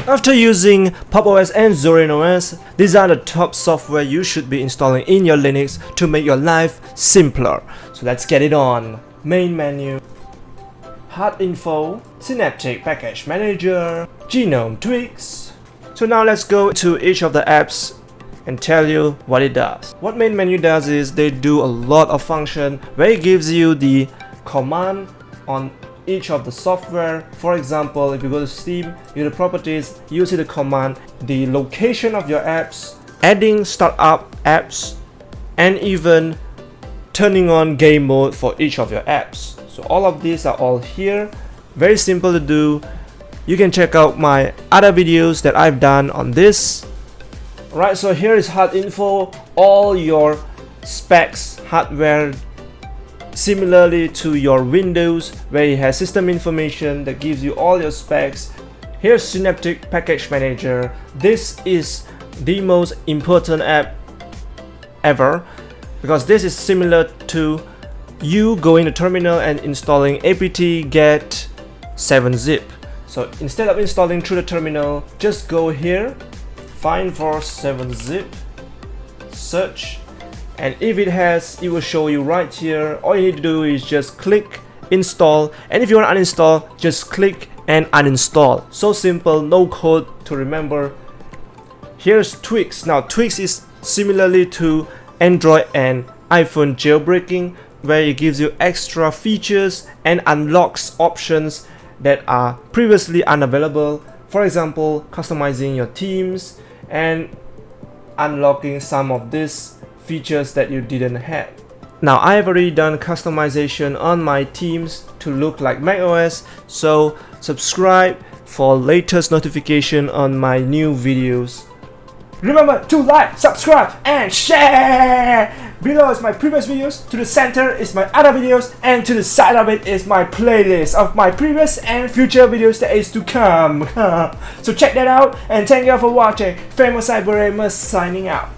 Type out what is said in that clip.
After using Pop! OS and Zorin OS, these are the top software you should be installing in your Linux to make your life simpler. So let's get it on. Main menu, HotInfo, Synaptic Package Manager, Genome Tweaks. So now let's go to each of the apps and tell you what it does. What main menu does is they do a lot of function where it gives you the command on each of the software. For example, if you go to Steam, you go to properties, you see the command, the location of your apps, adding startup apps, and even turning on game mode for each of your apps. So all of these are all here, very simple to do. You can check out my other videos that I've done on this. Right, so here is HotInfo, all your specs, hardware, similarly to your Windows, where it has system information that gives you all your specs. Here's Synaptic Package Manager. This is the most important app ever, because this is similar to you going to terminal and installing apt-get 7-zip. So instead of installing through the terminal, just go here, find for 7-zip, search, and if it has, it will show you right here. All you need to do is just click install, and if you want to uninstall, just click and uninstall. So simple, no code to remember. Here's Tweaks. Now Tweaks is similarly to Android and iPhone jailbreaking, where it gives you extra features and unlocks options that are previously unavailable. For example, customizing your themes and unlocking some of these features that you didn't have. Now I have already done customization on my themes to look like macOS, so subscribe for latest notification on my new videos. Remember to like, subscribe, and share! Below is my previous videos, to the center is my other videos, and to the side of it is my playlist of my previous and future videos that is to come. So check that out, and thank you all for watching. Famous Cyber signing out.